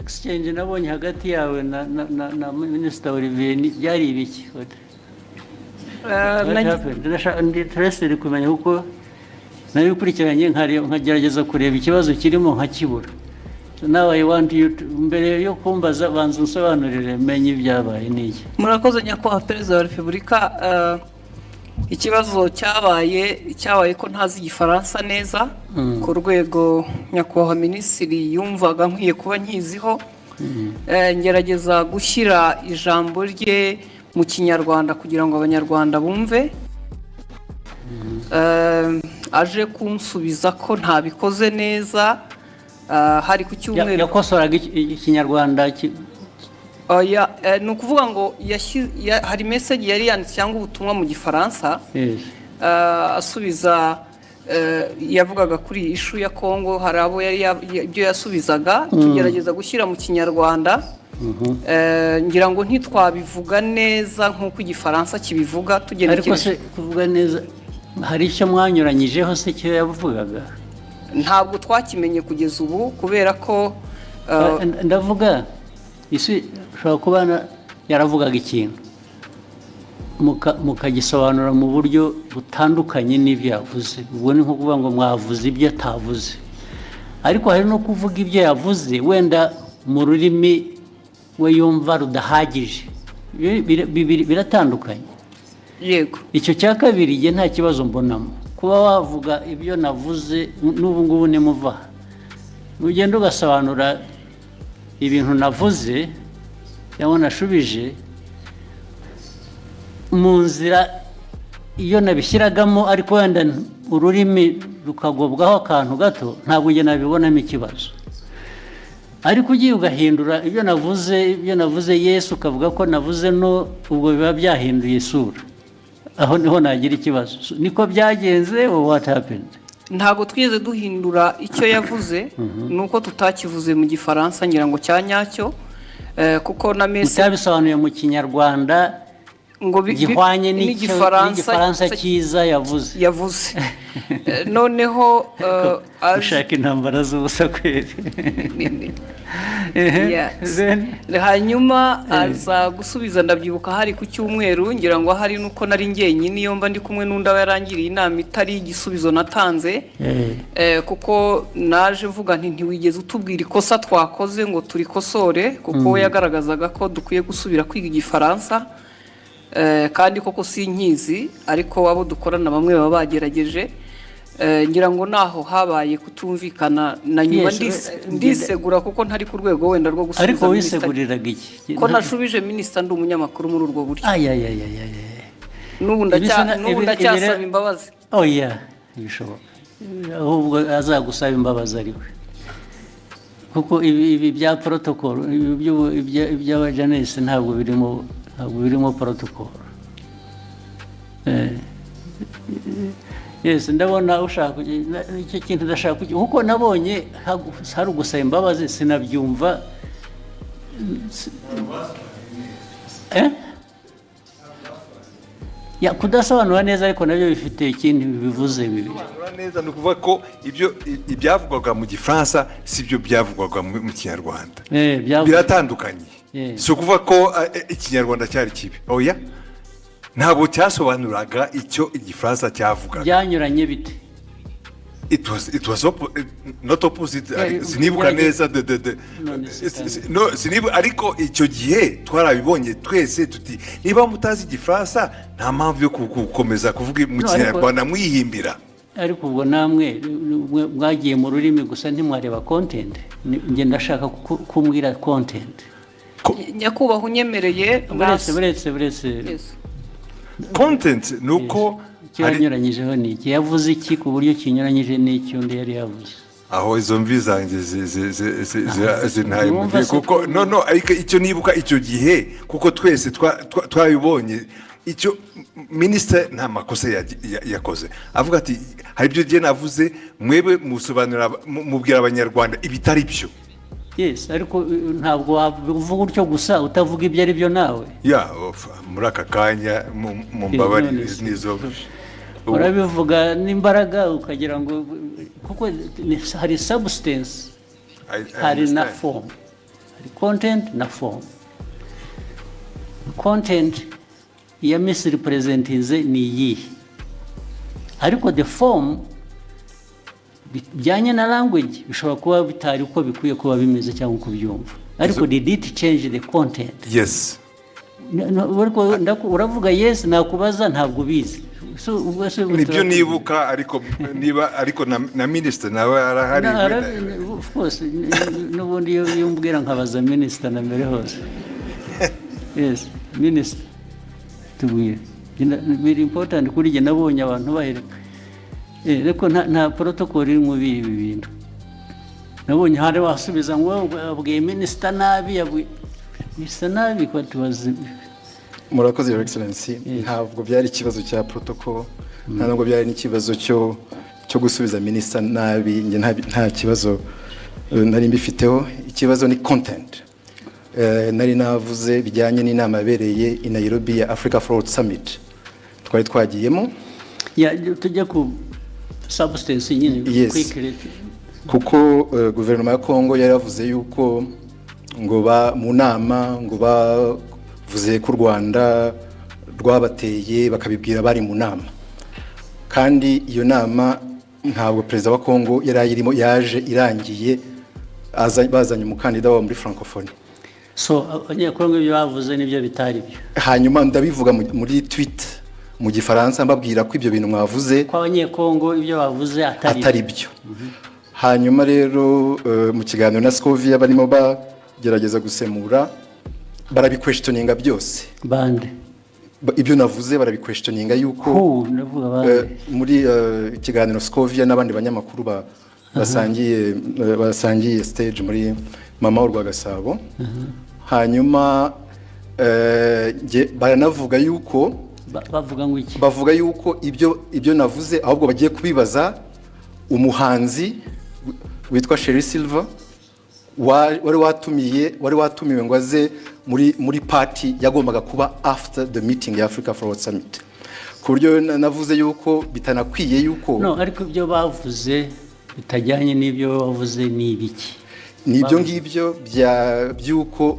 exchange nabonye hagati yawe na Minister Olivier byari ibiki? Ndi interested kumenya uko nabikurikiranye nkagerageza kureba ikibazo kirimo nkakibura. Now I want you to mbere yo kumbaza banza unsobanurire menye ibyabaye niki. Murakoze nyakubahwa Perezida wa Repubulika. Ikibazo cyabaye ko ntazi igifaransa neza ku rwego nyakubahwa Minisitiri yumvaga nkwiye kuba nkiziho. Ngerageza gushyira ijambo rye mu Kinyarwanda kugira ngo abanyarwanda bumve. Aje kunsubiza ko ntabikoze neza. Hari ku cyumweru yakosoraga Ikinyarwanda ni ukuvuga ngo hari message yari yanditse cyangwa ubutumwa mu Gifaransa asubiza yavugaga kuri issue ya Kongo. Hari abo yari ibyo yasubizaga tugerageza gushyira mu Kinyarwanda. Ngira ngo ntitwabivuga neza nk'uko Igifaransa kibivuga tugerekeje. Ariko se kuvuga neza hari icyo mwanyuranyijeho se cyo yavugaga? Ntabwo twakimenye kugeza ubu kubera ko ndavuga isi ushobora kuba yaravugaga ikintu mukagisobanura mu buryo butandukanye n'ibyo yavuze. Ubwo ni nko kuvuga ngo mwavuze ibyo atavuze, ariko hari no kuvuga ibyo yavuze wenda mu rurimi we yumva rudahagije. Biratandukanye. Yego, icyo cya kabiri igihe nta kibazo mbonamo kuba wavuga ibyo navuze. N'ubu ngubu nimuva ugenda ugasobanura ibintu navuze cyangwa nashubije mu nzira iyo nabishyiragamo, ariko wenda ururimi rukagobwaho akantu gato, ntabwo njye nabibonamo ikibazo. Ariko ugiye ugahindura ibyo navuze Yesu ukavuga ko navuze no, ubwo biba byahinduye isura. Aho niho nagira ikibazo. Niko byagenze or what happened? Ntabwo twigeze duhindura icyo yavuze, nuko tutakivuze mu Gifaransa ngira ngo cyanyacyo kuko na message mutabisobanuye mu Kinyarwanda ngo gihwanye n'Igifaransa cyiza yavuze. Noneho ushaka intambara z'ubusa kweri. Hanyuma aza gusubiza, ndabyibuka hari ku cyumweru, ngira ngo hari nuko nari njyenyine iyo mba ndi kumwe n'undi yarangiriye inama itari igisubizo natanze. Kuko naje mvuga nti ntiwigeze utubwira ikosa twakoze ngo turikosore, kuko we yagaragazaga ko dukwiye gusubira kwiga Igifaransa. Kandi koko sinkizi, ariko abo dukorana bamwe baba bagerageje. Ngira ngo naho habaye kutumvikana na nyuma ndisegura kuko ntari ku rwego wenda rwo gusubiza. Ariko wiseguriraga iki? Ko nashubije Minisita ndi umunyamakuru muri urwo buryo. N'ubu ndacyasaba imbabazi. Oya, ibishoboka. Ahubwo azagusaba imbabazi ariwe. Kuko ibi bya protocol, iby'abajanesi ntabwo birimo protocol. Yes, ndabona ushaka icyo kintu ndashaka kuko nabonye hari ugusaba imbabazi sinabyumva. Ya kudasobanura neza, ariko nabyo bifite ikindi bivuze bibiri. Neza ni ukuvuga ko ibyavugwaga mu Gifaransa si byo byavugwaga mu Kinyarwanda. Biratandukanye. Si ukuvuga ko Ikinyarwanda cyari kibi. Oya, ntabwo cyasobanuraga icyo Igifaransa cyavugaga. Byanyuranye bite? It was not opposite. Sinibuka neza ariko icyo gihe twarabibonye twese tuti niba mutazi Igifaransa nta mpamvu yo gukomeza kuvuga mu Kinyarwanda mwihimbira. Ariko ubwo namwe mwagiye mu rurimi gusa ntimwareba content. Nge ndashaka kumbwira content. Nyakubahwa unyemereye buretse content nuko cyanyuranyijeho niki yavuze iki ku buryo kinyuranyije n'icyo undi yari yavuze. Aho izo mvi zanjye zintaye kuko ariko icyo nibuka icyo gihe kuko twese twabibonye icyo Minisitiri nta makosa yakoze. Avuga ati hari ibyo gihe navuze, mwebwe musobanura mubwira abanyarwanda ibitari byo. Yes, ariko ntabwo wavuga utyo gusa utavuga ibyo ari byo nawe. Muri aka kanya mu mbabari nizo urabivuga n'imbaraga ukagira ngo kuko hari substance hari na form. hari content na form. Content ya misrepresentation ni iyi, ariko the form bijyanye na language bishobora kuba bitari uko bikwiye kuba bimeze cyangwa uko byumva, ariko did it change the content? Yes. Uravuga yes, nakubaza ntabwo bizi. Nibyo nibuka, ariko na minister nawe arahari. Of course, n'ubundi iyo mbwira nkabaza minister na mbere hose. Yes, minister tubwire. Very important kuri jye, nabonye abantu bahereka. Reko nta protocol iri mu bibi bintu. Nabonye hari wasubiza ngo abwiye minister nabi, minister nabi ko tubaze. Murakoze Your Excellency, ntabwo byari ikibazo cya protocol, ntabwo byari n'ikibazo cyo gusubiza minister nabi, nge nta kibazo nari mbifiteho. Ikibazo ni content. Nari navuze bijyanye n'inama yabereye i Nairobi ya Africa Fraud Summit twari twagiyemo. Tujya ku substance nyine quickly, kuko guverinoma ya Kongo yaravuze yuko ngo mu nama ngo bavuze ko u Rwanda rwabateye bakabibwira bari mu nama, kandi iyo nama ntabwo perezida wa Kongo yari ayirimo, yaje irangiye bazanye umukandida wa muri francophonie. So abanyekongo ibyo bavuze nibyo bitari byo, hanyuma ndabivuga muri tweet mu gifaransa mbabwira ko ibyo bintu mwavuze ko abanyekongo ibyo bavuze atari byo. Hanyuma rero mu kiganiro na Scovia barimo bagerageza gusemura, barabiquestioninga byose. Bande ibyo navuze barabiquestioninga yuko muri ikiganiro Scovia n'abandi banyamakuru basangiye stage muri mama w'u Rwagasabo. Hanyuma baranavuga yuko bavuga yuko ibyo navuze ahubwo bagiye kubibaza umuhanzi witwa Sherry Silver wari watumiwe ngo aze muri party yagombaga kuba after the meeting ya Africa Fraud Summit. Ku buryo navuze yuko bitanakwiye yuko ariko ibyo bavuze bitajyanye n'ibyo bavuze ni ibiki? Nibyo ngibyo byuko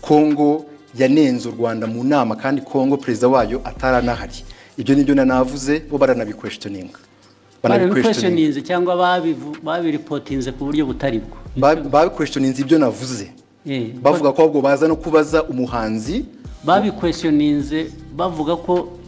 Kongo yanenze u Rwanda mu nama, kandi Kongo perezida wayo ataranahari. Ibyo nibyo navuze, bo baranabiquestioninga. Banabiquestioninze cyangwa babiripotinze ku buryo butari bwo? Babiquestioninze ibyo navuze. Bavuga ko ahubwo baza no kubaza umuhanzi. Babiquestioninze bavuga ko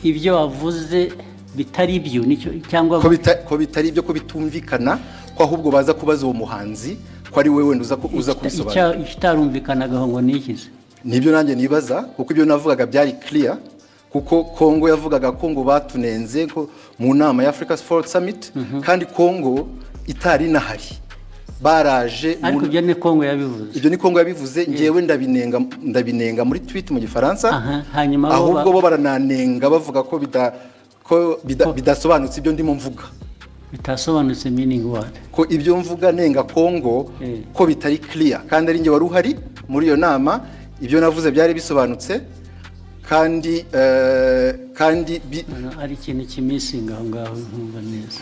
ibyo wavuze bitari byo, nicyo cyangwa ko bitari byo, ko bitumvikana, ko ahubwo baza kubaza uwo muhanzi ko ari wewe uza kubisobanura. Ikitarumvikanaga ngo nikize. Nibyo nanjye nibaza, kuko ibyo navugaga byari clear, kuko Kongo yavugaga ko ngo batunenze ko mu nama ya Africa Fraud Summit, kandi Kongo itari nahari. Baraje ariko ibyo ni Kongo yabivuze. Ibyo ni Kongo yabivuze, ngewe ndabinenga muri tweet mu gifaransa. Hanyuma ahubwo bo barananenga bavuga ko bidasobanutse ibyo ndimo mvuga. Bitasobanutse meaning what? Ko ibyo mvuga nenga Kongo ko bitari clear, kandi ari nge wari uhari muri iyo nama. Ibyo navuze byari bisobanutse, kandi ari ikintu kimisinga aho ngaho ntumva neza.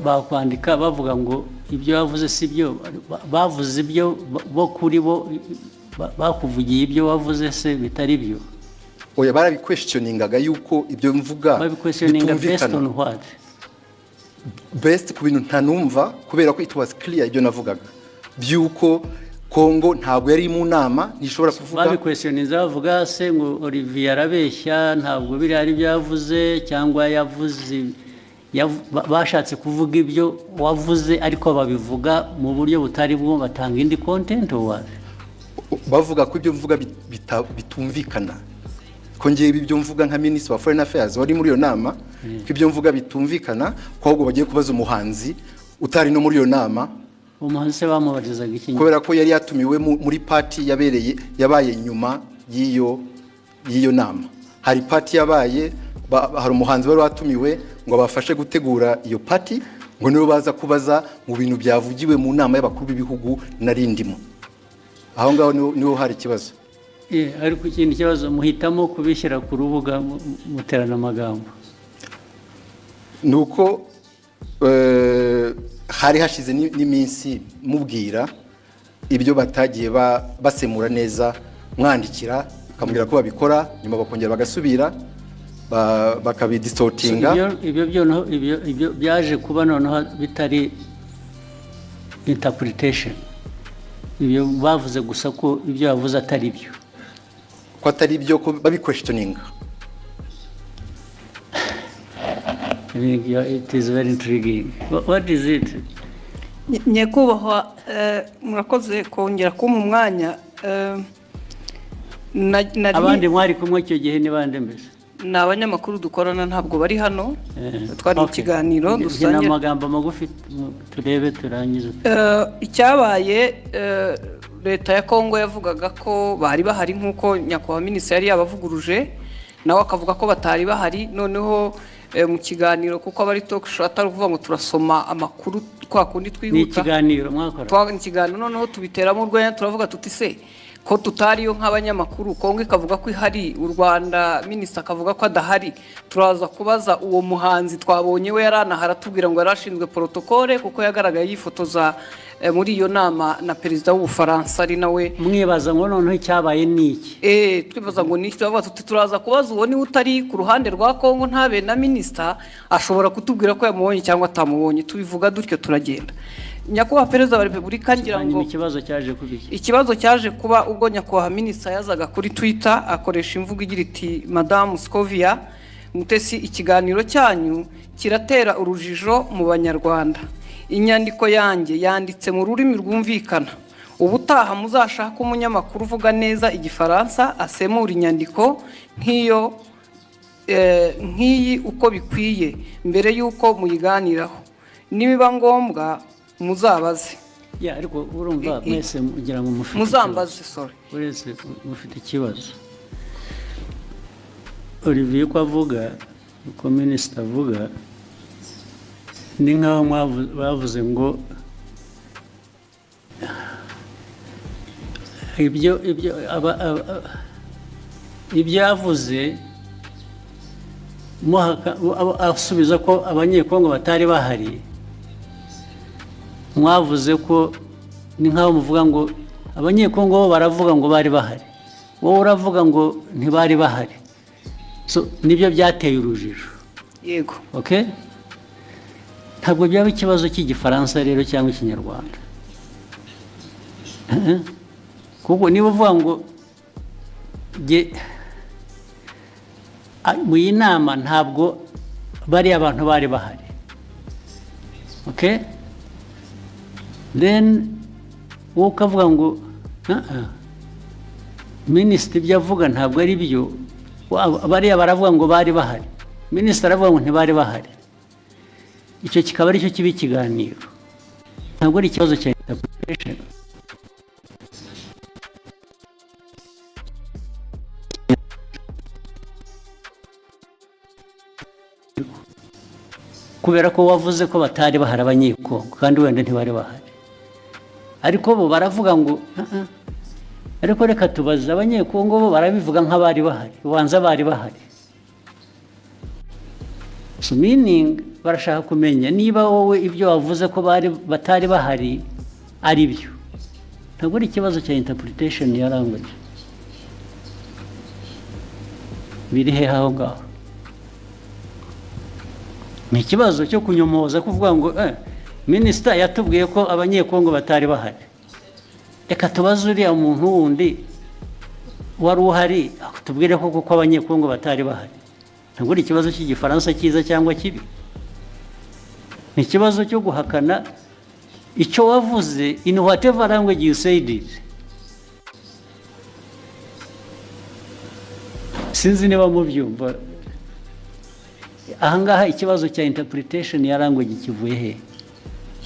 Bakwandika bavuga ngo ibyo bavuze si byo, bavuze ibyo bo kuri bo bakuvugiye ibyo wavuze se bitari byo. Oya, barabiquestioningaga yuko ibyo mvuga bitumvikana. Best ku bintu ntanumva, kubera ko it was clear ibyo navugaga byuko Kongo ntabwo yari mu nama, nishobora kuvuga. Babiquestioninze bavuga se ngo Olivier arabeshya, ntabwo biri ari byavuze, cyangwa yavuze bashatse kuvuga ibyo wavuze ariko babivuga mu buryo butari bwo, batanga indi content wawe. Bavuga ko ibyo mvuga bitumvikana, ko ngiye ibyo mvuga nka Minister wa Foreign Affairs wari muri iyo nama, ko ibyo mvuga bitumvikana, ko ahubwo bagiye kubaza umuhanzi utari no muri iyo nama. Umuhanzi se bamubarizaga iki? Kubera ko yari yatumiwe muri party yabaye nyuma y'iyo nama. Hari party yabaye, hari umuhanzi wari watumiwe ngo bafashe gutegura iyo party, ngo nibo baza kubaza mu bintu byavugiwe mu nama y'abakuru b'ibihugu narindimo. Aho ngaho niho hari ikibazo. Ariko ikindi kibazo muhitamo kubishyira ku rubuga muterana amagambo. Nuko hari hashize n'iminsi mubwira ibyo batagiye basemura neza mwandikira akamubwira ko babikora nyuma bakongera bagasubira bakabidistortinga. ibyo byaje kuba noneho bitari interpretation, ibyo bavuze gusa ko ibyo yavuze atari byo, ko atari byo, ko babiquestioninga. It is very intriguing. What is it? Nyakubahwa, murakoze kongera kumpa umwanya. Abandi mwari kumwe icyo gihe ni bande mbese? Ni abanyamakuru dukorana, ntabwo bari hano. Twari mu kiganiro dusangira amagambo magufi turebe turangize. Icyabaye, leta ya Kongo yavugaga ko bari bahari nk'uko nyakubahwa minisitiri yari yabavuguruje, nawe akavuga ko batari bahari. Noneho mu kiganiro kuko abari talk show atari kuvuga ngo turasoma amakuru kwa kundi twihuta. Ni ikiganiro mwakora? Ikiganiro noneho tubiteramo urwenya, turavuga tuti se ko tutariyo nk'abanyamakuru, Kongo ikavuga ko ihari, u Rwanda minisitiri akavuga ko adahari, turaza kubaza uwo muhanzi twabonye we yaranahara tubwira ngo yarashinzwe protocole kuko yagaragaye yifotoza muri iyo nama na perezida w'Ubufaransa ari nawe. Mwibaza ngo noneho icyabaye niki? Twibaza ngo niki, turaza kubaza uwo ni utari ku ruhande rwa Kongo ntabe na minisitiri ashobora kutubwira ko yamubonye cyangwa atamubonye. Tubivuga dutyo turagenda. Nyakubahwa Perezida wa Repubulika ngira ngo ikibazo cyaje kuba ubwo nyakubahwa minisitiri yazaga kuri Twitter akoresha imvugo igira iti Madame Scovia Mutesi, ikiganiro cyanyu kiratera urujijo mu Banyarwanda. Inyandiko yanjye yanditse mu rurimi rwumvikana. Ubutaha muzashaka umunyamakuru uvuga neza igifaransa asemura inyandiko nk'iyi uko bikwiye mbere y'uko muyiganiraho. Nibiba ngombwa muzabaze. Ariko urumva mwese ugira ngo mufite muzambaze, sorry. Wese mufite ikibazo. Olivier ko avuga, uko minisitiri avuga, ni nkaho bavuze ngo ibyo yavuze asubiza ko abanyekongo batari bahari. Mwavuze ko ni nkaho muvuga ngo abanyekongo bo baravuga ngo bari bahari, wowe uravuga ngo ntibari bahari. So nibyo byateye urujijo. Yego. Okay? Ntabwo byaba ikibazo cy'igifaransa rero cyangwa ikinyarwanda. Kuko niba uvuga ngo mu inama ntabwo bari abantu bari bahari. Okay? Then wowe ukavuga ngo minisitiri ibyo avuga ntabwo ari byo, bariya baravuga ngo bari bahari, minisitiri aravuga ngo ntibari bahari. Icyo kikaba ari cyo kiba ikiganiro, ntabwo ari ikibazo cya interpretation. Kubera ko wavuze ko batari bahari abanyekongo kandi wenda ntibari bahari, ariko bo baravuga ngo ariko reka tubaze abanyekongo bo barabivuga nk'abari bahari, ubanza bari bahari. So meaning barashaka kumenya niba wowe ibyo wavuze ko batari bahari ari byo. Ntabwo ari ikibazo cya interpretation ya language. Biri he aho ngaho? Ni ikibazo cyo kunyomoza kuvuga ngo minisitiri yatubwiye ko abanyekongo batari bahari. Reka tubaze uriya muntu wundi wari uhari tubwire ko kuko abanyekongo batari bahari. Ntabwo ari ikibazo cy'igifaransa cyiza cyangwa kibi. Ni ikibazo cyo guhakana icyo wavuze in whatever language you said it. Sinzi niba mubyumva. Ahangaha ikibazo cya interpretation ya language kivuye he?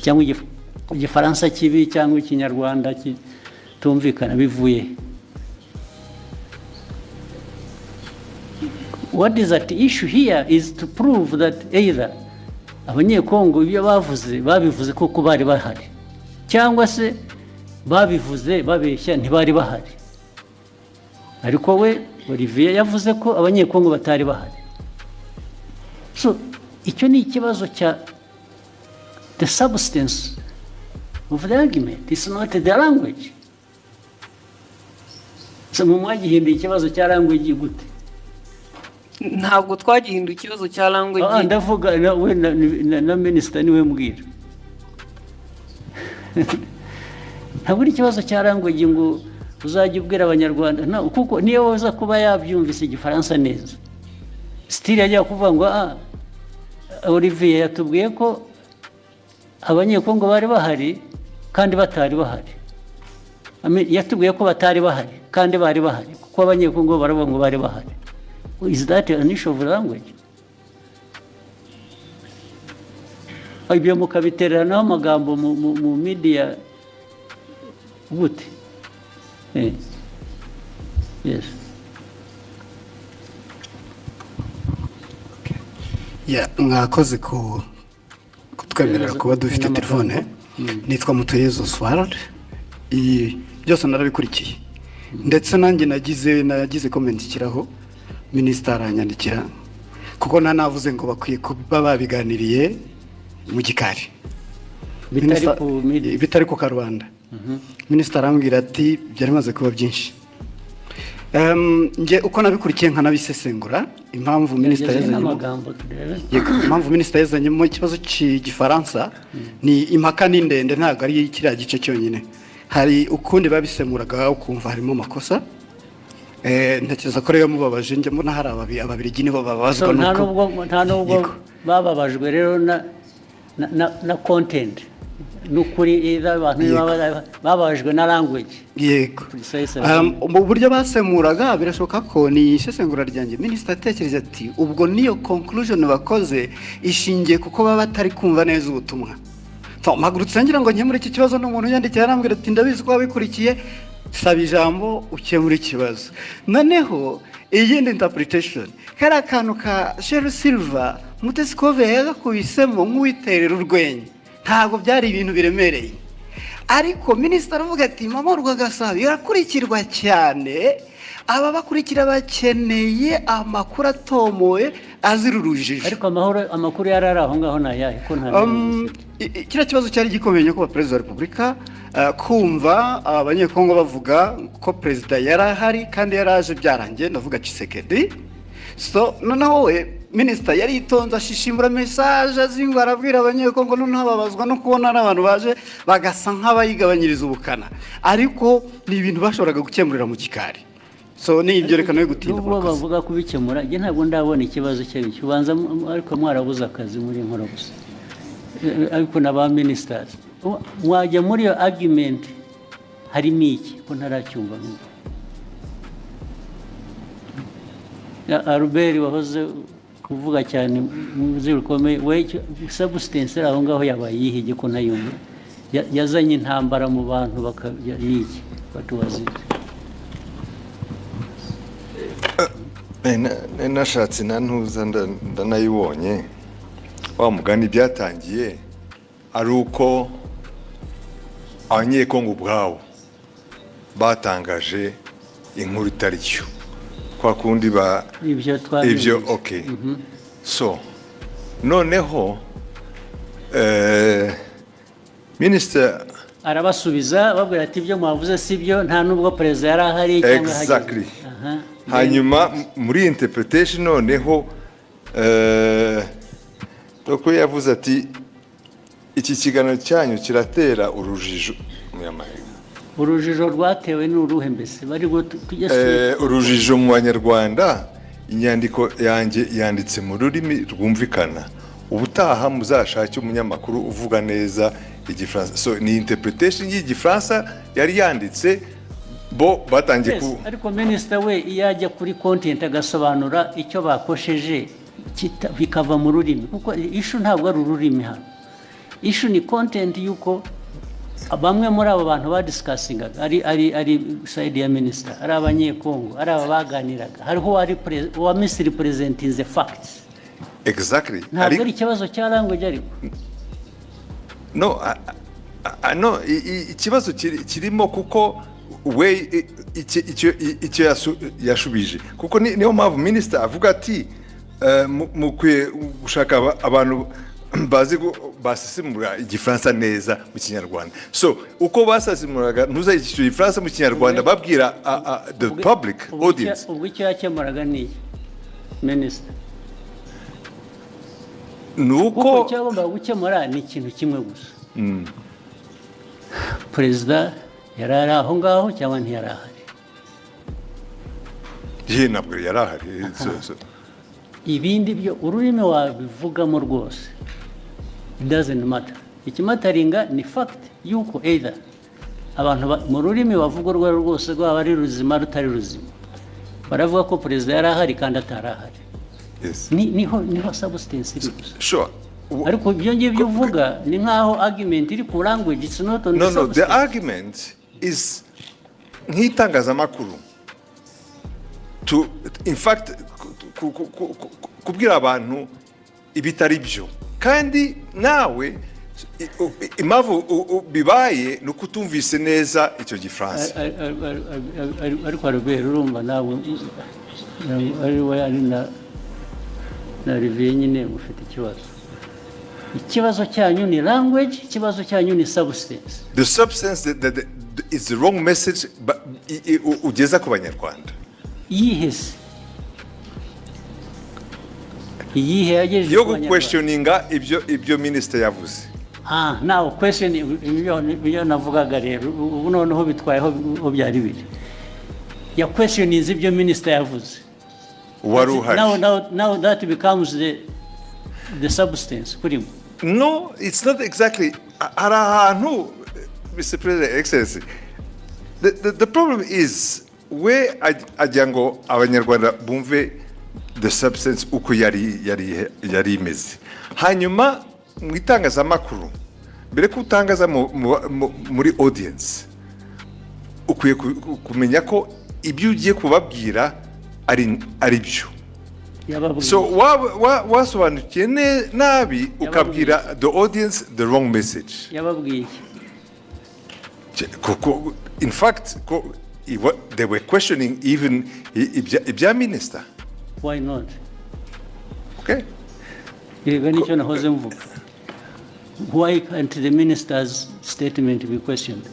Cyangwa igifaransa kibi cyangwa ikinyarwanda kitumvikana bivuye. What is at issue here is to prove that either abanyekongo ibyo babivuze kuko bari bahari, cyangwa se babivuze babeshya ntibari bahari. Ariko we Olivier yavuze ko abanyekongo batari bahari. So icyo ni ikibazo cya the substance of the argument. It's not the language. So mwagihinduye ikibazo cya language gute? Ntabwo twagihinduye ikibazo cya language. Ndavuga na minister niwe mbwira. Ntabwo ari ikibazo cya language ngo uzajya ubwira abanyarwanda kuko niyo waza kuba yabyumvise igifaransa neza. Still yajya kuvuga ngo Olivier yatubwiye ko abanyekongo bari bahari kandi batari bahari. Yatubwiye ko batari bahari kandi bari bahari kuko abanyekongo baravuga ngo bari bahari. Is that an issue of language? Ibyo mukabiteranaho amagambo mu media gute? Yes. Mwakoze kutwemerera kuba dufite telefone. Nitwa Mutuyezo Oswald. Byose narabikurikiye. Ndetse nanjye nagize comment kiraho minister aranyandikira kuko nanavuze ngo bakwiye kuba babiganiriye mu gikari. Bitari ku Karubanda. Minister arambwira ati byarimaze kuba byinshi. Nje uko nabikurikiye nkanabisesengura impamvu minister yazanye mu kibazo cy'igifaransa ni impaka n'indende ntago ari kiriya gice cyonyine. Hari ukundi babisemuraga ukumva harimo makosa. Ntekereza ko rero mubabaje njye mbona hari ababirigi nibo babazwa nuko nta nubwo bababajwe rero na content nukuri abantu babajwe na language. Yego. Mu buryo basemuraga birashoboka ko ni isesengura ryanjye minister atekereza ati ubwo niyo conclusion bakoze ishingiye kuko baba batari kumva neza ubutumwa. Magurutse ngira ngo nkemure iki kibazo n'umuntu yandikiye arambwira ati ndabizi ko wabikurikiye saba ijambo ukemura ikibazo. Noneho iyindi interpretation kari akantu ka Sheryl Silver Scovia yagakubisemo nk'uwiterera urwenya ntabwo byari ibintu biremereye, ariko minister aravuga ati mama Rwagasabo irakurikirwa cyane, aba bakurikira bakeneye amakuru atomoye azira urujijo. Ariko amakuru yarari aho ngaho nayahe ko nta kira kibazo cyari gikomeye ko Perezida wa Repubulika kumva abanyekongo bavuga ko Perezida yarahari kandi yaraje byarangiye ndavuga Tshisekedi. So noneho we minister yari itonza ashishimura message azingo arabwira abanyekongo noneho babazwa no kubona n'abantu baje bagasa nk'abayigabanyiriza ubukana, ariko ni ibintu bashoboraga gukemurira mu kikari. So ni ibyo reka no gutinda kuko bavuga kubikemura nge ntabwo ndabona ikibazo cyo kibanza, ariko mwarabuze akazi muri nkora gusa, ariko naba ministers mwajya muri yo argument harimo iki ko ntaracyumva n'ubu. Albert wahoze kuvuga cyane mu zirukomeye we substance aho ngaho yabaye yihige ko ntayumva yazanye intambara mu bantu bakayiki batuwazi. Nashatse nantuza ndanayibonye wa mugani byatangiye ari uko abanyekongo ubwabo batangaje inkuru itari cyo kwa kundi ibyo okay. So noneho minister arabasubiza babwira ati ibyo mwavuze sibyo nta nubwo Perezida yari ahari cyangwa exactly. Hanyuma muri interpretation noneho doko yavuze ati iki kiganiro cyanyu kiratera urujijo mu Amerika. Urujijo rwatewe n'uruhe mbese bari urujijo mu Banyarwanda. Inyandiko yanjye yanditse mu rurimi rwumvikana, ubutaha muzashake umunyamakuru uvuga neza igifaransa. So ni interpretation y'igifaransa yari yanditse bo batangiye ku. Ariko minister we iyajya kuri content agasobanura icyo bakosheje bikava mu rurimi, kuko issue ntabwo ari ururimi hano, issue ni content yuko bamwe muri abo bantu badiscussing ari side ya minister, ari abanyekongo, ari abaganiraga, hariho wa misrepresenting the facts. Exactly. Ntabwo ari ikibazo cya language ariko. No, no, ikibazo kirimo kuko we icyo yashubije kuko niyo mpamvu minister avuga ati mukwiye gushaka abantu bazi basesemura igifaransa neza mu kinyarwanda. So uko basesemuraga ntuzayishyura igifaransa mu kinyarwanda babwira the public audience. Ubwo icyo yakemuraga ni Minister nuko cyagomba gukemura ni ikintu kimwe gusa. Perezida yarari aho ngaho cyangwa ntiyarahari? ye nabwo yarahari. Ibindi byo ururimi wabivugamo rwose, it doesn't matter. Ikimataringa ni fact yuko either abantu mu rurimi bavuga urwo rwose rwaba ari ruzima rutari ruzima, baravuga ko perezida yarahari kandi atarahari. Yes. Niho substance iri gusa. Sure. Ariko ibyo ngibyo uvuga ni nkaho argument iri ku language, it's not on the substance. No, the argument is nk'itangazamakuru to in fact kubwira abantu ibitari byo, kandi nawe impamvu bibaye ni ukutumvise neza icyo gifaransa. Ariko Robert urumva nawe ari na Reva nyine ufite ikibazo cyanyu ni language, ikibazo cyanyu ni substance. The substance that is the wrong message ugeza ku banyarwanda. Yihese yagejeje yo questioninga ibyo minister yavuze. Now question ibyo navugaga rero ubu noneho bitwayeho byari biri ya questioning ibyo minister yavuze. Now that becomes the substance kuri mo. No, it's not exactly. Arahantu, Mr. President, Excellency. The problem is where ajango abanyarwanda bumve the substance uko yari imeze. Hanyuma mu itangazamakuru mbere ko utangaza muri audience ukwiye kumenya ko ibyo ugiye kubabwira ari byo. So wasobanukiye nabi ukabwira the audience the wrong message. Yababwiye in fact they were questioning even ibya minister. Why not? Okay. Nicyo nahoze mvuga. Why can't the minister's statement be questioned?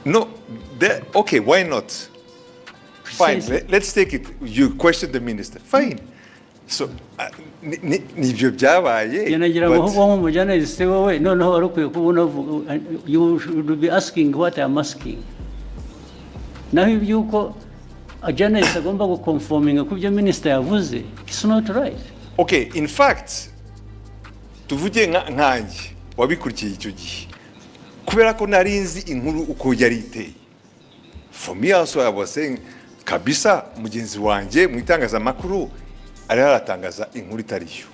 No, okay, why not? Fine, let's take it. You question the minister. Fine. So, nibyo byabaye. Yanagira ngo mu journalist wowe noneho arukwiye kubona you should be asking what I'm asking. Naho ibyuko a journalist agomba go conforming ku byo minister yavuze, it's not right. Okay, in fact, tuvuge nkanjye wabikurikiye icyo gihe kubera ko narinzi inkuru uko yari iteye. For me also I was saying kabisa mugenzi wanjye mu itangazamakuru ari haratangaza inkuru itariyo.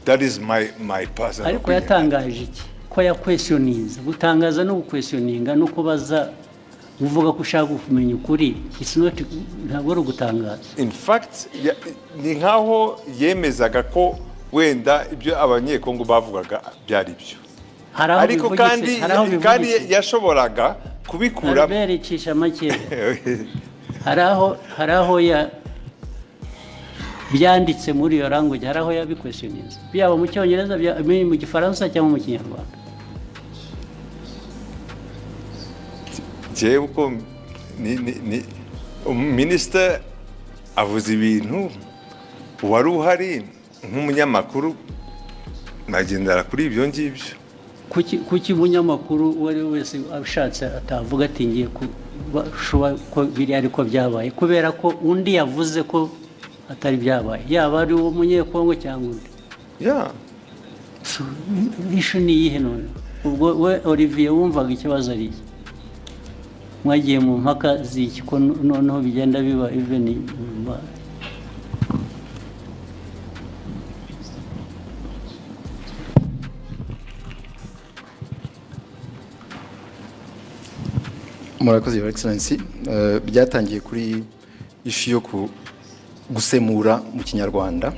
That is my personal. Ariko yatangaje iki? Ko ya questionings, gutangaza no questioninga no kubaza uvuga ko ushaka kumenya ukuri. It's not ntabwo ari gutangaza. In fact ni nkaho yemezaga ko wenda ibyo abanyekongo bavugaga byari byo. Ariko kandi yashoboraga kubikura berecisha make. haraho ya byanditse muri iyo language, haraho ya questionings byaba mu cyongereza mu gifaransa cyangwa mu kinyarwanda. Je uko ni minister avuze ibintu wari uhari nk'umunyamakuru nagendera kuri ibyo ngibyo. Kuki umunyamakuru wari wese abishatse atavuga ati ngiye ko biri ariko byabaye kubera ko undi yavuze ko atari byabaye, yaba ari uwo munyekongo cyangwa undi. So issue ni iyihe none? Ubwo we Olivier wumvaga ikibazo ari iki? Mwagiye mu mpaka z'iki ko noneho bigenda biba even Murakoze Your Excellency. Byatangiye kuri issue yo gusemura mu kinyarwanda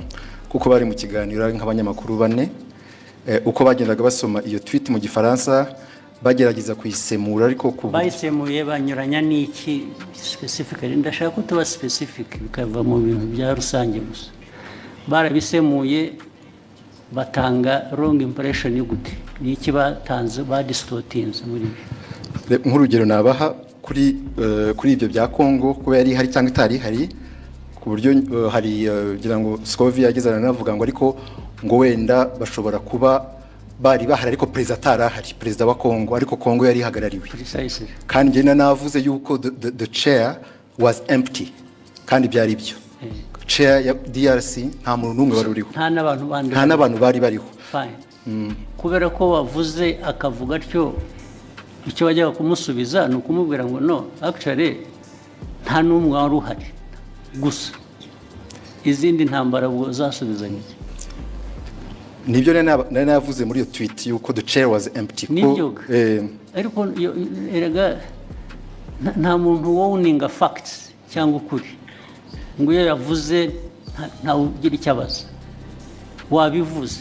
kuko bari mu kiganiro nk'abanyamakuru bane uko bagendaga basoma iyo tweet mu gifaransa bagerageza kuyisemura ariko bayisemuye banyuranya n'iki specifically. Ndashaka ko tuba specific bikava mu bintu bya rusange gusa. Barabisemuye batanga wrong impression y'ugute ni iki batanze ba distortings muri nk'urugero nabaha kuri ibyo bya Congo ko yari hari cyangwa itari hari ku buryo hari gira ngo Scovia yageze aranavuga ngo ariko ngo wenda bashobora kuba bari bahari ariko perezida atarahari perezida wa Congo ariko Congo yari hagarariwe kandi njye navuze yuko the chair was empty kandi byari byo chair ya DRC nta muntu numwe wari uriho nta n'abantu bari bariho fine kubera ko wavuze akavuga atyo icyo bajya kumusubiza ni ukumubwira ngo no actually nta n'umwe wari uhari gusa izindi ntambara ubwo zasubizanye nibyo nari navuze muri iyo tweet yuko the chair was empty ariko erega nta muntu wowninga facts cyangwa ukuri ngo iyo yavuze ntawe ugira icyo abaza wabivuze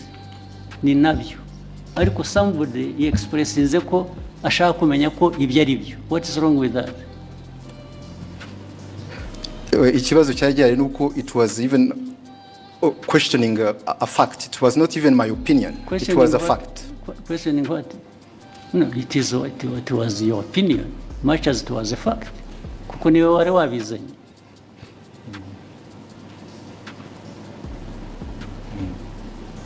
ni nabyo ariko somebody expressinze ko ashaka kumenya ko ibyo ari byo what is wrong with that ikibazo cyari gihari nuko it was even questioning a fact. It was not even my opinion. It was a fact. Questioning what? No, it was your opinion, much as it was a fact. Kuko niwe wari wabizanye.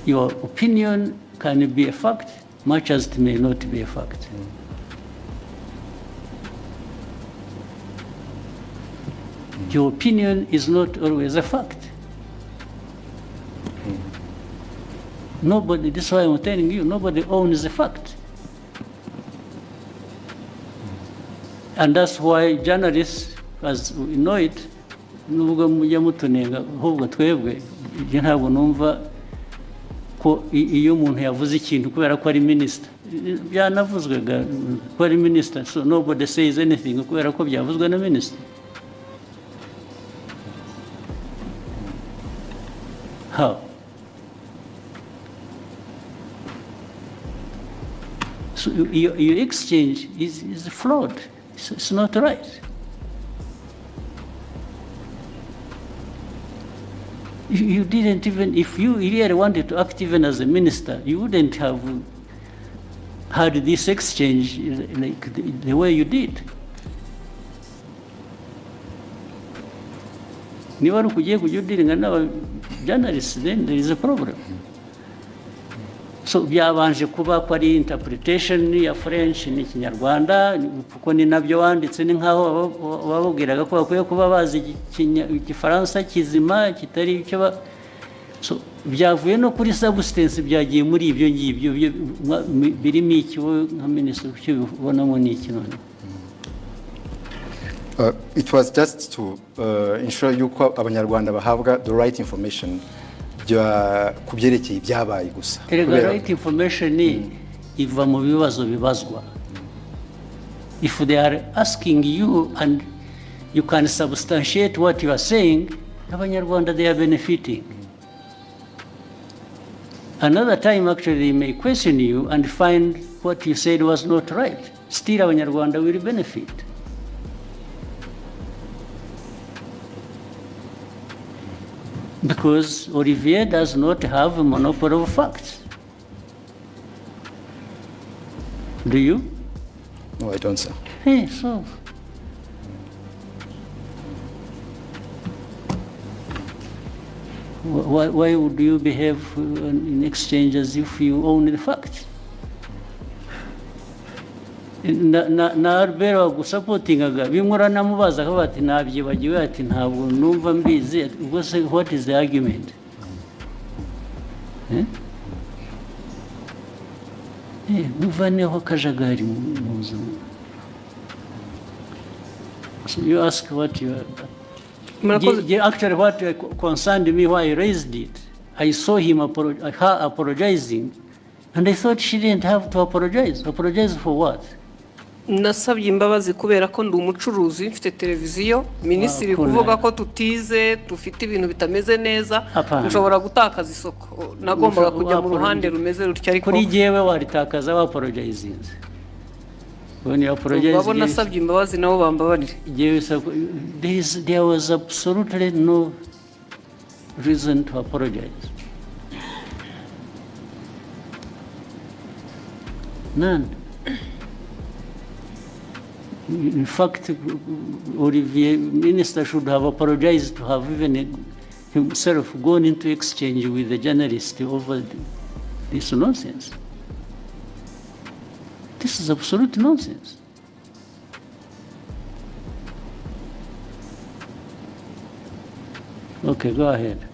Your opinion can be a fact, much as it may not be a fact. Your opinion is not always a fact. Nobody, this is why I'm telling you, nobody owns the fact. And that's why journalists, as we know it, nubwo mujya mutunenga ahubwo twebwe ntabwo numva ko iyo umuntu yavuze ikintu kubera ko ari minister byanavuzwega ko ari minister, so nobody says anything kubera ko byavuzwe na minister. How? So your exchange is flawed. It's not right. You didn't even, if you really wanted to act even as a minister, you wouldn't have had this exchange like the way you did. Niba ari ukugiye kujya udiringa n'aba journalists, then there is a problem. So byabanje kuba ko ari interpretation ya French ni Kinyarwanda kuko ni nabyo wanditse ni nkaho babubwiraga ko bakwiye kuba bazi Igifaransa kizima kitari icyo so byavuye no kuri substance byagiye muri ibyo ngibyo birimo iki nka minister cyo bibonamo ni iki none. It was just to ensure yuko abanyarwanda bahabwa the right information kubyerekeye ibyabaye gusa. The right information iva mu bibazo bibazwa. If they are asking you and you can substantiate what you are saying, abanyarwanda they are benefiting. Another time actually they may question you and find what you said was not right. Still abanyarwanda will benefit. Because Olivier does not have a monopoly of facts. Do you? No, I don't, sir. Hey, so. Why would you behave in exchange as if you own the facts? Na Reba gusapotingaga bimura namubaza ko bati nabyibagiwe ati ntabwo numva mbizi ubwo se what is the argument? Muvaneho kajagari muzo. So you ask what you actually what concerned me why I raised it. I saw him her apologizing and I thought she didn't have to apologize. Apologize for what? Nasabye imbabazi kubera ko ndi umucuruzi mfite televiziyo minisitiri kuvuga ko tutize dufite ibintu bitameze neza nshobora gutakaza isoko nagombaga kujya mu ruhande rumeze rutya ariko kuri jewe waritakaza wa apologizing when you apologize babona nasabye imbabazi nabo bambabarire there was absolutely no reason to apologize. None. In fact, Olivier, Minister should have apologized to have even himself gone into exchange with the journalist over this nonsense. This is absolute nonsense. Okay, go ahead.